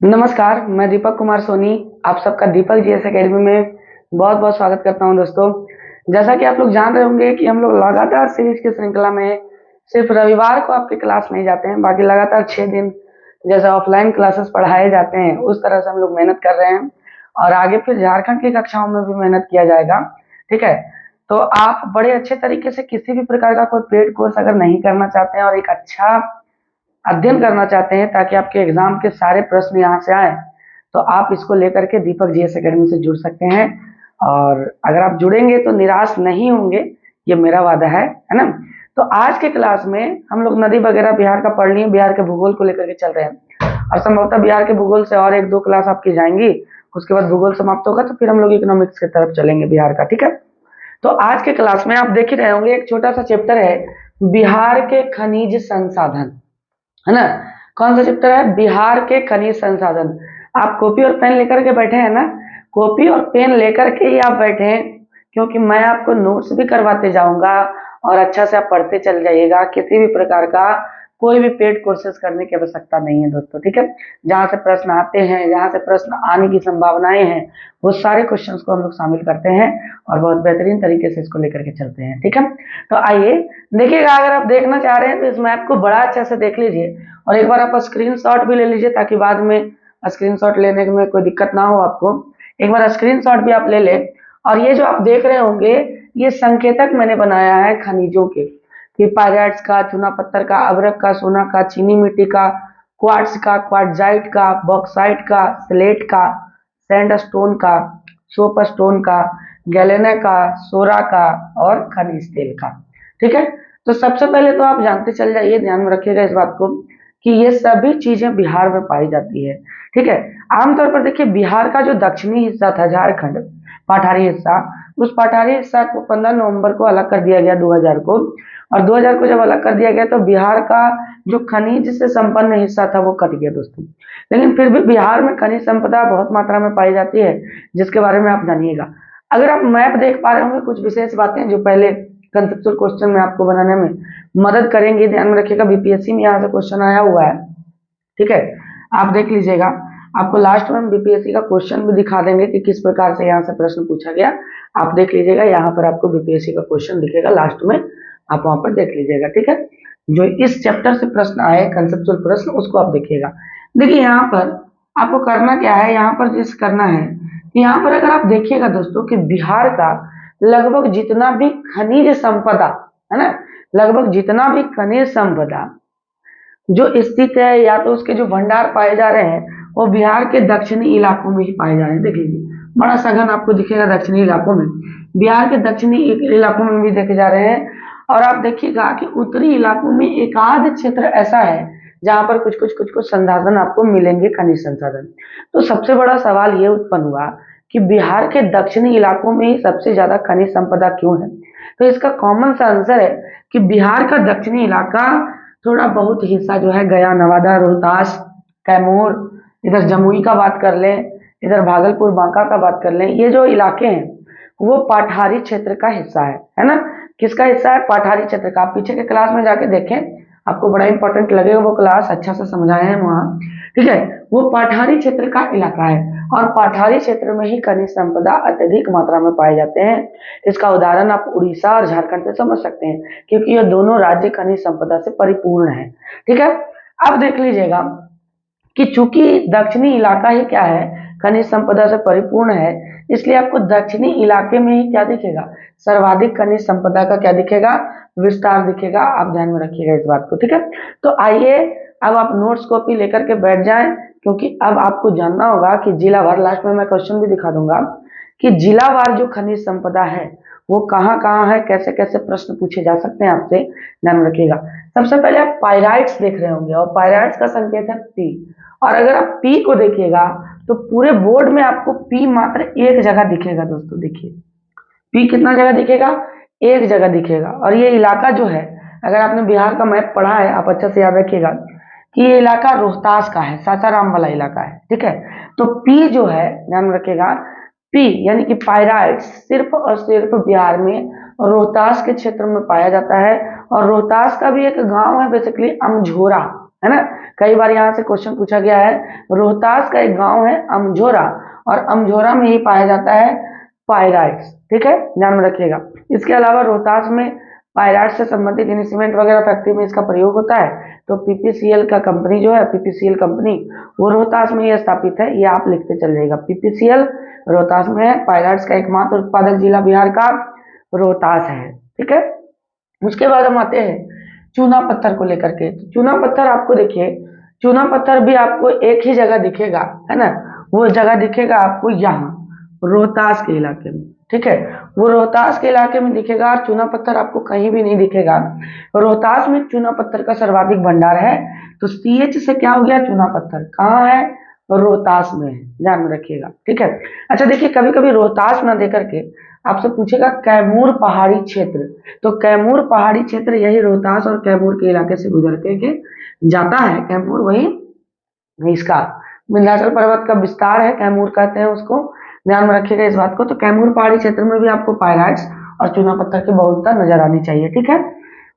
नमस्कार, मैं दीपक कुमार सोनी आप सबका दीपक जीएस एकेडमी में बहुत बहुत स्वागत करता हूं दोस्तों। जैसा कि आप लोग जान रहे होंगे कि हम लोग लगातार सीरीज की श्रृंखला में सिर्फ रविवार को आपके क्लास नहीं जाते हैं, बाकी लगातार 6 दिन जैसे ऑफलाइन क्लासेस पढ़ाए जाते हैं उस तरह से हम लोग मेहनत कर रहे हैं और आगे फिर झारखंड की कक्षाओं में भी मेहनत किया जाएगा। ठीक है, तो आप बड़े अच्छे तरीके से किसी भी प्रकार का कोई पेड कोर्स अगर नहीं करना चाहते हैं और एक अच्छा अध्ययन करना चाहते हैं ताकि आपके एग्जाम के सारे प्रश्न यहाँ से आए, तो आप इसको लेकर के दीपक जीएस एकेडमी से जुड़ सकते हैं। और अगर आप जुड़ेंगे तो निराश नहीं होंगे, ये मेरा वादा है ना। तो आज के क्लास में हम लोग नदी वगैरह बिहार का पढ़ लिए, बिहार के भूगोल को लेकर के चल रहे हैं और संभवतः बिहार के भूगोल से और एक दो क्लास आपकी जाएंगी, उसके बाद भूगोल समाप्त होगा तो फिर हम लोग इकोनॉमिक्स की तरफ चलेंगे बिहार का। ठीक है, तो आज के क्लास में आप देख ही रहे होंगे एक छोटा सा चैप्टर है बिहार के खनिज संसाधन, है ना। कौन सा चैप्टर है? बिहार के खनिज संसाधन। आप कॉपी और पेन लेकर के बैठे हैं ना? कॉपी और पेन लेकर के ही आप बैठे हैं, क्योंकि मैं आपको नोट्स भी करवाते जाऊंगा और अच्छा से आप पढ़ते चल जाइएगा। किसी भी प्रकार का कोई भी पेड कोर्सेज करने की आवश्यकता नहीं है दोस्तों। ठीक है, जहां से प्रश्न आते हैं, जहां से प्रश्न आने की संभावनाएं हैं, वो सारे क्वेश्चंस को हम लोग शामिल करते हैं और बहुत बेहतरीन तरीके से इसको लेकर के चलते हैं। ठीक है, तो आइए देखिएगा, अगर आप देखना चाह रहे हैं तो इस मैप को बड़ा अच्छा से देख लीजिए और एक बार आप स्क्रीनशॉट भी ले लीजिए ताकि बाद में स्क्रीनशॉट लेने में कोई दिक्कत ना हो आपको। एक बार स्क्रीनशॉट भी आप ले लें। और ये जो आप देख रहे होंगे, ये संकेतक मैंने बनाया है खनिजों के, कि पायराइट्स का, चूना पत्थर का, अभ्रक का, सोना का, चीनी मिट्टी का, क्वार्ट्ज का, क्वार्टजाइट का, बॉक्साइट का, स्लेट का, सैंडस्टोन का, सोपस्टोन का, गैलेना का, सोरा का और खनिज तेल का। ठीक है, तो सबसे पहले तो आप जानते चल जाइए, ध्यान में रखिएगा इस बात को कि ये सभी चीजें बिहार में पाई जाती है। ठीक है, आमतौर पर देखिए बिहार का जो दक्षिणी हिस्सा था, झारखंड पठारी हिस्सा, उस पठारी हिस्सा को 15 नवंबर को अलग कर दिया गया 2000 को। और 2000 को जब अलग कर दिया गया तो बिहार का जो खनिज से संपन्न हिस्सा था वो कट गया दोस्तों। लेकिन फिर भी बिहार में खनिज संपदा बहुत मात्रा में पाई जाती है, जिसके बारे में आप जानिएगा। अगर आप मैप देख पा रहे होंगे, कुछ विशेष बातें जो पहले कंसेप्चुअल क्वेश्चन में आपको बनाने में मदद करेंगे, ध्यान में रखिएगा। बीपीएससी में यहाँ से क्वेश्चन आया हुआ है। ठीक है, आप देख लीजिएगा, आपको लास्ट में बीपीएससी का क्वेश्चन भी दिखा देंगे कि किस प्रकार से यहाँ से प्रश्न पूछा गया। आप देख लीजिएगा, यहाँ पर आपको बीपीएससी का क्वेश्चन दिखेगा लास्ट में, आप वहां पर देख लीजिएगा। ठीक है, जो इस चैप्टर से प्रश्न आए कंसेप्चुअल प्रश्न, उसको आप देखिएगा। देखिए यहाँ पर आपको करना क्या है, यहाँ पर जिस करना है, यहाँ पर अगर आप देखिएगा दोस्तों कि बिहार का लगभग जितना भी खनिज संपदा है ना, लगभग जितना भी खनिज संपदा जो स्थित है या तो उसके जो भंडार पाए जा रहे हैं वो बिहार के दक्षिणी इलाकों में ही पाए जा रहे हैं। देख लीजिए, बड़ा सघन आपको दिखेगा दक्षिणी इलाकों में, बिहार के दक्षिणी इलाकों में भी देखे जा रहे हैं। और आप देखिएगा कि उत्तरी इलाकों में एक आध क्षेत्र ऐसा है जहां पर कुछ संसाधन आपको मिलेंगे, खनिज संसाधन। तो सबसे बड़ा सवाल ये उत्पन्न हुआ कि बिहार के दक्षिणी इलाकों में ही सबसे ज्यादा खनिज संपदा क्यों है। तो इसका कॉमन सा आंसर है कि बिहार का दक्षिणी इलाका थोड़ा बहुत हिस्सा जो है गया, नवादा, रोहतास, कैमूर, इधर जमुई का बात कर लें, इधर भागलपुर, बांका का बात कर लें, ये जो इलाके हैं वो पठारी क्षेत्र का हिस्सा है ना। किसका हिस्सा है? पठारी क्षेत्र का। आप पीछे के क्लास में जाके देखें, आपको बड़ा इंपॉर्टेंट लगेगा, वो क्लास अच्छा से समझाए हैं वहाँ। ठीक है, वो पठारी क्षेत्र का इलाका है और पठारी क्षेत्र में ही खनिज संपदा अत्यधिक मात्रा में पाए जाते हैं। इसका उदाहरण आप उड़ीसा और झारखंड से समझ सकते हैं, क्योंकि ये दोनों राज्य खनिज संपदा से परिपूर्ण है। ठीक है, अब देख लीजिएगा कि चूंकि दक्षिणी इलाका ही क्या है, खनिज संपदा से परिपूर्ण है, इसलिए आपको दक्षिणी इलाके में ही क्या दिखेगा, सर्वाधिक खनिज संपदा का क्या दिखेगा, विस्तार दिखेगा। आप ध्यान में रखिएगा इस बात को। ठीक है, तो आइए अब आप नोट्स कॉपी लेकर के बैठ जाएं, क्योंकि अब आपको जानना होगा कि जिलावार, लास्ट में मैं क्वेश्चन भी दिखा दूंगा कि जिलावार जो खनिज संपदा है वो कहाँ कहाँ है, कैसे कैसे प्रश्न पूछे जा सकते हैं आपसे, ध्यान में रखिएगा। सबसे पहले आप पायराइट्स देख रहे होंगे और पायराइट्स का संकेत है पी। और अगर आप पी को देखिएगा तो पूरे बोर्ड में आपको पी मात्र एक जगह दिखेगा दोस्तों। देखिए पी कितना जगह दिखेगा, एक जगह दिखेगा। और ये इलाका जो है, अगर आपने बिहार का मैप पढ़ा है, आप अच्छा से याद रखिएगा कि ये इलाका रोहतास का है, सासाराम वाला इलाका है। ठीक है, तो पी जो है, ध्यान में रखिएगा, पी यानी कि पायराइट सिर्फ और सिर्फ बिहार में रोहतास के क्षेत्र में पाया जाता है। और रोहतास का भी एक गांव है बेसिकली अमझोरा, है ना। कई बार यहाँ से क्वेश्चन पूछा गया है। रोहतास का एक गांव है अमझोरा, और अमझोरा में ही पाया जाता है पायराइट्स, ठीक है, ध्यान में रखिएगा। इसके अलावा रोहतास में पायराइट से संबंधित यानी सीमेंट वगैरह फैक्ट्री में इसका प्रयोग होता है। तो पीपीसीएल का कंपनी जो है, पीपीसीएल कंपनी, वो रोहतास में ही स्थापित है। ये आप लिखते चल जाइएगा, पीपीसीएल रोहतास में है। पायराइट्स का एकमात्र उत्पादक जिला बिहार का रोहतास है, ठीक है। उसके बाद हम आते हैं चूना पत्थर को लेकर के। तो चूना पत्थर आपको देखिए, चूना पत्थर भी आपको एक ही जगह दिखेगा, है ना। वो जगह दिखेगा आपको यहाँ रोहतास के इलाके में, ठीक है। वो रोहतास के इलाके में दिखेगा, और चूना पत्थर आपको कहीं भी नहीं दिखेगा। रोहतास में चूना पत्थर का सर्वाधिक भंडार है। तो CH से क्या हो गया, चूना पत्थर कहाँ है, रोहतास में है, ध्यान में रखिएगा, ठीक है। अच्छा देखिए, कभी कभी रोहतास ना देकर के आपसे पूछेगा कैमूर पहाड़ी क्षेत्र। तो कैमूर पहाड़ी क्षेत्र यही रोहतास और कैमूर के इलाके से गुजर के जाता है। कैमूर वही इसका विंध्याचल पर्वत का विस्तार है, कैमूर कहते हैं उसको, ध्यान में रखिएगा इस बात को। तो कैमूर पहाड़ी क्षेत्र में भी आपको पायराइट्स और चूना पत्थर की बहुलता नजर आनी चाहिए, ठीक है,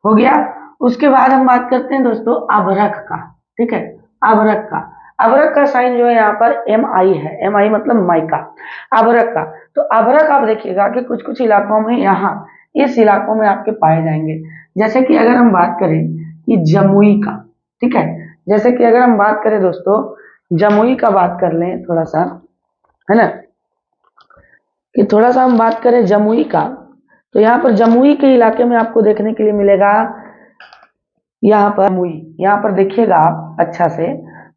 हो गया। उसके बाद हम बात करते हैं दोस्तों अभ्रक का, ठीक है। अभ्रक का, अभ्रक का साइन जो है यहाँ पर MI है, MI मतलब माइका, अभ्रक का। तो अभ्रक आप देखिएगा कि कुछ कुछ इलाकों में, यहाँ इस इलाकों में आपके पाए जाएंगे। जैसे कि अगर हम बात करें कि जमुई का, ठीक है, जैसे कि अगर हम बात करें दोस्तों जमुई का बात कर लें थोड़ा सा, है ना, कि थोड़ा सा हम बात करें जमुई का। तो यहाँ पर जमुई के इलाके में आपको देखने के लिए मिलेगा, यहाँ पर जमुई, यहाँ पर देखिएगा आप अच्छा से,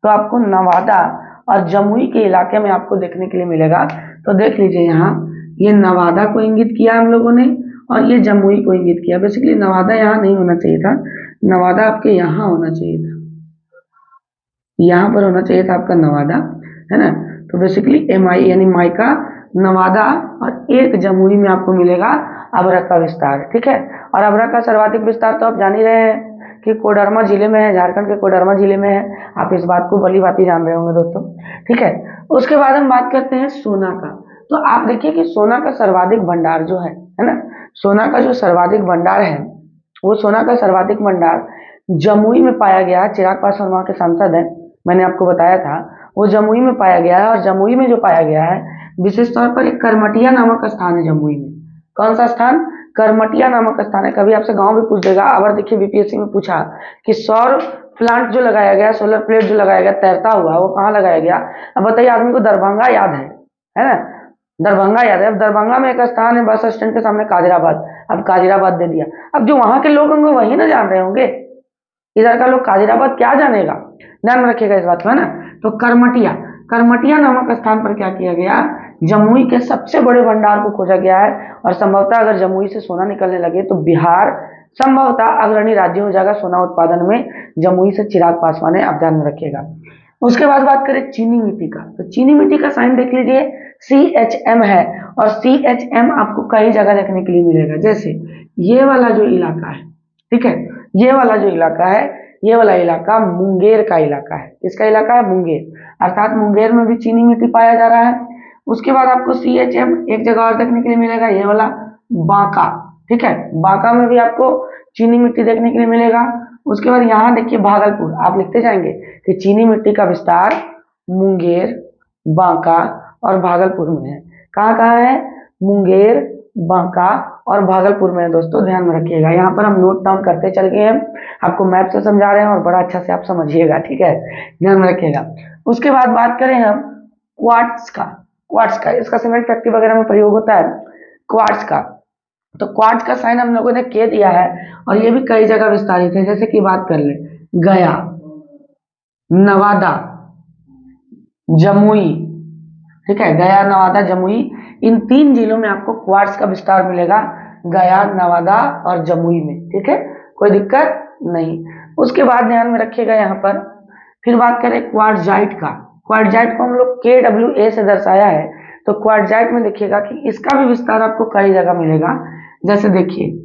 तो आपको नवादा और जमुई के इलाके में आपको देखने के लिए मिलेगा। तो देख लीजिए यहाँ, ये नवादा को इंगित किया हम लोगों ने, और ये जमुई को इंगित किया। बेसिकली नवादा यहाँ नहीं होना चाहिए था, नवादा आपके यहाँ होना चाहिए था, यहाँ पर होना चाहिए था आपका नवादा, है ना। तो बेसिकली MI यानी माइका, नवादा और एक जमुई में आपको मिलेगा अभ्रक का विस्तार, ठीक है। और अभ्रक का सर्वाधिक विस्तार तो आप जान ही रहे हैं कि कोडरमा जिले में है, झारखंड के कोडरमा जिले में है। आप इस बात को भली भांति जान रहे होंगे दोस्तों, ठीक है। उसके बाद हम बात करते हैं सोना का। तो आप देखिए कि सोना का सर्वाधिक भंडार जो है ना, सोना का जो सर्वाधिक भंडार है, वो सोना का सर्वाधिक भंडार जमुई में पाया गया। चिराग पासवान वहां के सांसद है, मैंने आपको बताया था, वो जमुई में पाया गया है। और जमुई में जो पाया गया है विशेष तौर पर एक करमटिया नामक स्थान है जमुई में। कौन सा स्थान, करमटिया नामक स्थान है। कभी आपसे गांव भी पूछ देगा। अगर देखिए बीपीएससी में पूछा कि सौर प्लांट जो लगाया गया, सोलर प्लेट जो लगाया गया तैरता हुआ, वो कहाँ लगाया गया। अब बताइए, आदमी को दरभंगा याद है ना, दरभंगा याद है। अब दरभंगा में एक स्थान है बस स्टैंड के सामने कादिराबाद, अब कादिराबाद दे दिया। अब जो वहां के लोग होंगे वही ना जान रहे होंगे, इधर का लोग कादिराबाद क्या जानेगा, ध्यान में रखिएगा इस बात को, है ना। तो करमटिया, करमटिया नामक स्थान पर क्या किया गया, जमुई के सबसे बड़े भंडार को खोजा गया है। और संभवतः अगर जमुई से सोना निकलने लगे तो बिहार संभवतः अग्रणी राज्य हो जाएगा सोना उत्पादन में। जमुई से चिराग पासवान है, आप ध्यान में रखिएगा। उसके बाद बात करें चीनी मिट्टी का। तो चीनी मिट्टी का साइन देख लीजिए, CHM है, और CHM आपको कई जगह देखने के लिए मिलेगा। जैसे ये वाला जो इलाका है, ठीक है, ये वाला जो इलाका है, ये वाला इलाका मुंगेर का इलाका है। इसका इलाका है मुंगेर, अर्थात मुंगेर में भी चीनी मिट्टी पाया जा रहा है। उसके बाद आपको CHM एक जगह और देखने के लिए मिलेगा, ये वाला बांका, ठीक है, बांका में भी आपको चीनी मिट्टी देखने के लिए मिलेगा। उसके बाद यहाँ देखिए भागलपुर, आप लिखते जाएंगे कि चीनी मिट्टी का विस्तार मुंगेर, बांका और भागलपुर में है। कहाँ कहाँ है, मुंगेर, बांका और भागलपुर में है दोस्तों, ध्यान में रखिएगा। यहाँ पर हम नोट डाउन करते चल गए हैं, आपको मैप से समझा रहे हैं और बड़ा अच्छा से आप समझिएगा, ठीक है, ध्यान में रखिएगा। उसके बाद बात करें हम क्वार्ट्ज का। क्वार्ट्ज का, इसका सीमेंट फैक्ट्री वगैरह में प्रयोग होता है क्वार्ट्ज का। तो क्वार्ट्ज का साइन हम लोगों ने के दिया है, और ये भी कई जगह विस्तारित है। जैसे कि बात कर ले, गया, नवादा, जमुई, ठीक है, गया, नवादा, जमुई, इन 3 जिलों में आपको क्वार्ट्ज का विस्तार मिलेगा, गया, नवादा और जमुई में, ठीक है, कोई दिक्कत नहीं। उसके बाद ध्यान में रखिएगा यहाँ पर, फिर बात करें क्वार्ट्जाइट का। क्वार्ट्जाइट को हम लोग KWA से दर्शाया है। तो क्वार्ट्जाइट में देखिएगा कि इसका भी विस्तार आपको कई जगह मिलेगा। जैसे देखिए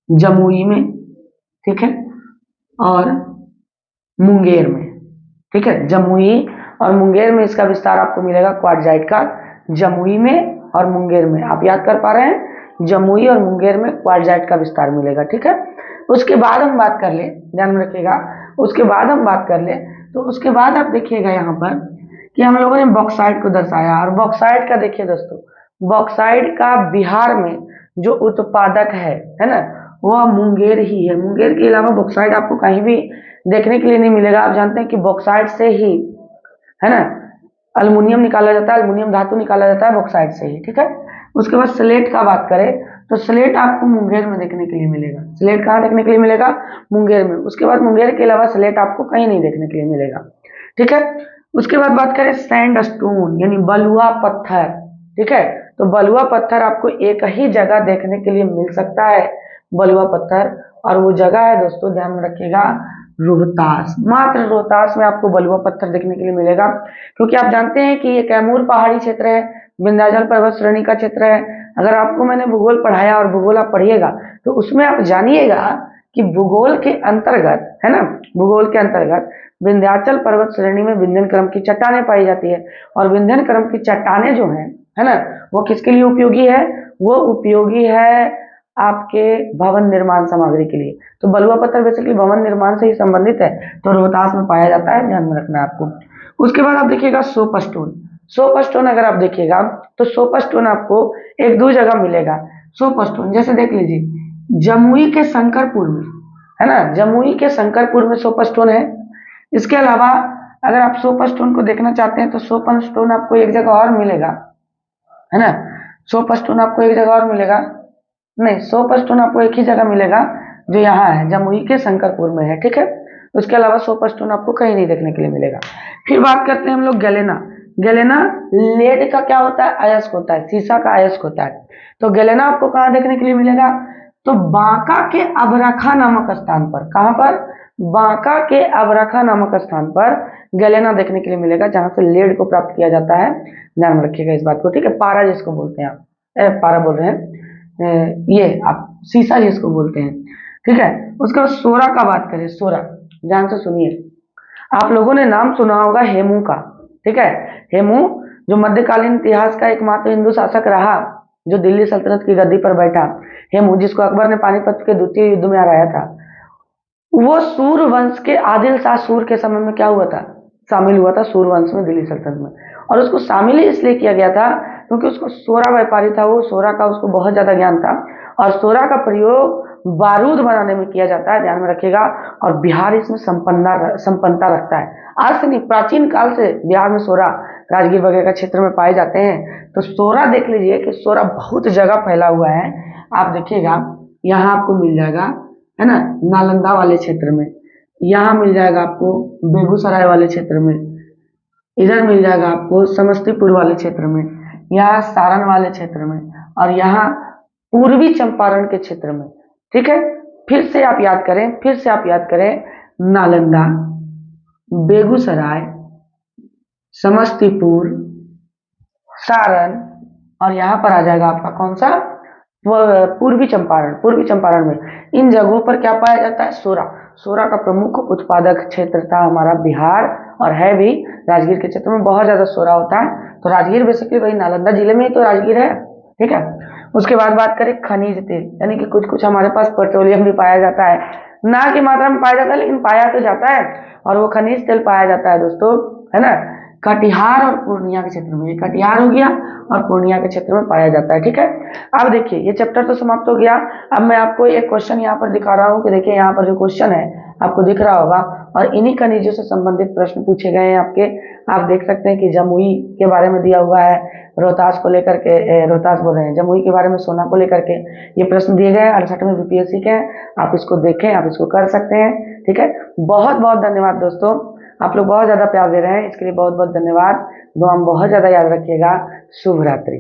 जमुई में, ठीक है, और मुंगेर में, ठीक है, जमुई और मुंगेर में इसका विस्तार आपको मिलेगा क्वार्ट्जाइट का। जमुई में और मुंगेर में, आप याद कर पा रहे हैं, जमुई और मुंगेर में क्वार्ट्जाइट का विस्तार मिलेगा, ठीक है। उसके बाद हम बात कर ले, ध्यान में रखिएगा, उसके बाद हम बात कर ले तो उसके बाद आप देखिएगा यहाँ पर कि हम लोगों ने बॉक्साइट को दर्शाया, और बॉक्साइट का देखिए दोस्तों, बॉक्साइट का बिहार में जो उत्पादक है ना, वह मुंगेर ही है। मुंगेर के अलावा बॉक्साइट आपको कहीं भी देखने के लिए नहीं मिलेगा। आप जानते हैं कि बॉक्साइट से ही, है ना, अल्युमिनियम निकाला जाता है, अल्युमिनियम धातु निकाला जाता है बॉक्साइट से ही, ठीक है। उसके बाद स्लेट का बात करें तो स्लेट आपको मुंगेर में देखने के लिए मिलेगा। स्लेट कहाँ देखने के लिए मिलेगा? मुंगेर में। उसके बाद मुंगेर के अलावा स्लेट आपको कहीं नहीं देखने के लिए मिलेगा, ठीक है। उसके बाद बात करें सैंड स्टोन यानी बलुआ पत्थर, ठीक है। तो बलुआ पत्थर आपको एक ही जगह देखने के लिए मिल सकता है, बलुआ पत्थर, और वो जगह है दोस्तों, ध्यान में रखिएगा, रोहतास। मात्र रोहतास में आपको बलुआ पत्थर देखने के लिए मिलेगा, क्योंकि आप जानते हैं कि ये कैमूर पहाड़ी क्षेत्र है, विंध्याचल पर्वत श्रेणी का क्षेत्र है। अगर आपको मैंने भूगोल पढ़ाया और भूगोल आप पढ़िएगा तो उसमें आप जानिएगा कि भूगोल के अंतर्गत, है ना, भूगोल के अंतर्गत विंध्याचल पर्वत श्रेणी में विंध्यन क्रम की चट्टानें पाई जाती है, और विंध्यन क्रम की चट्टानें जो है ना, वो किसके लिए उपयोगी है? वो उपयोगी है आपके भवन निर्माण सामग्री के लिए। तो बलुआ पत्थर बेसिकली भवन निर्माण से ही संबंधित है, तो रोहतास में पाया जाता है, ध्यान में रखना है आपको। उसके बाद आप देखिएगा सोप स्टोन। सोप स्टोन अगर आप देखिएगा तो सोप स्टोन आपको एक दो जगह मिलेगा। सोप स्टोन जैसे देख लीजिए, जमुई के शंकरपुर में, है ना, जमुई के शंकरपुर में सोप स्टोन है। इसके अलावा अगर आप सोप स्टोन को देखना चाहते हैं तो सोप स्टोन आपको एक जगह और मिलेगा, है ना। सोप स्टोन आपको एक जगह और मिलेगा, नहीं, सोप स्टोन आपको एक ही जगह मिलेगा जो यहाँ है, जमुई के शंकरपुर में है, ठीक है। उसके अलावा सोप स्टोन आपको कहीं नहीं देखने के लिए मिलेगा। फिर बात करते हैं हम लोग गैलेना। गैलेना लेड का क्या होता है? अयस्क होता है, शीशा का अयस्क होता है। तो गैलेना आपको कहाँ देखने के लिए मिलेगा? तो बांका के अबरखा नामक स्थान पर। कहाँ पर? बांका के अबरखा नामक स्थान पर गैलेना देखने के लिए मिलेगा, जहां से लेड को प्राप्त किया जाता है। ध्यान में रखिएगा इस बात को, ठीक है। पारा जिसको बोलते हैं आप, पारा बोल रहे हैं, ये आप शीशा जिसको बोलते हैं, ठीक है। उसके बाद सोरा का बात करें, सोरा, ध्यान से सुनिए। आप लोगों ने नाम सुना होगा हेमू का, ठीक है। हेमू जो मध्यकालीन इतिहास का एकमात्र हिंदू शासक रहा, जो दिल्ली सल्तनत की गद्दी पर बैठा, हेमू जिसको अकबर ने पानीपत के द्वितीय युद्ध में हराया था, वो सूर वंश के आदिल शाह सूर के समय में क्या हुआ था? शामिल हुआ था सूर वंश में, दिल्ली सल्तनत में। और उसको शामिल ही इसलिए किया गया था क्योंकि उसको सोरा व्यापारी था, वो सोरा का उसको बहुत ज्यादा ज्ञान था, और सोरा का प्रयोग बारूद बनाने में किया जाता है, ध्यान में रखिएगा। और बिहार इसमें संपन्नता रखता है। आज से नहीं, प्राचीन काल से बिहार में सोरा, राजगीर वगैरह का क्षेत्र में पाए जाते हैं। तो सोरा देख लीजिए कि सोरा बहुत जगह फैला हुआ है। आप देखिएगा यहाँ आपको मिल जाएगा, है ना, नालंदा वाले क्षेत्र में, यहाँ मिल जाएगा आपको बेगूसराय वाले क्षेत्र में, इधर मिल जाएगा आपको समस्तीपुर वाले क्षेत्र में, यहाँ सारण वाले क्षेत्र में, और यहाँ पूर्वी चंपारण के क्षेत्र में, ठीक है। फिर से आप याद करें, फिर से आप याद करें, नालंदा, बेगूसराय, समस्तीपुर, सारण, और यहाँ पर आ जाएगा आपका कौन सा? पूर्वी चंपारण। पूर्वी चंपारण में इन जगहों पर क्या पाया जाता है? सोरा। सोरा का प्रमुख उत्पादक क्षेत्र था हमारा बिहार, और है भी। राजगीर के क्षेत्र में बहुत ज्यादा सोरा होता है। तो राजगीर बेसिकली वही नालंदा जिले में ही तो राजगीर है, ठीक है। उसके बाद बात करें खनिज तेल, यानी कि कुछ कुछ हमारे पास पेट्रोलियम भी पाया जाता है, ना की मात्रा में पाया जाता है, लेकिन पाया तो जाता है, और वो खनिज तेल पाया जाता है दोस्तों, है ना, कटिहार और पूर्णिया के क्षेत्र में। कटिहार हो गया और पूर्णिया के क्षेत्र में पाया जाता है, ठीक है। अब देखिए ये चैप्टर तो समाप्त हो गया। अब मैं आपको एक क्वेश्चन यहाँ पर दिखा रहा हूँ कि देखिए यहाँ पर जो क्वेश्चन है आपको दिख रहा होगा, और इन्हीं खनिजों से संबंधित प्रश्न पूछे गए हैं आपके। आप देख सकते हैं कि जमुई के बारे में दिया हुआ है, रोहतास को लेकर के, रोहतास बोल रहे हैं, जमुई के बारे में, सोना को लेकर के ये प्रश्न दिए गए हैं, 68वें बीपीएससी के हैं। आप इसको देखें, आप इसको कर सकते हैं, ठीक है। बहुत बहुत धन्यवाद दोस्तों, आप लोग बहुत ज्यादा प्यार दे रहे हैं, इसके लिए बहुत बहुत धन्यवाद। दुआ में बहुत ज्यादा याद रखिएगा। शुभ रात्रि।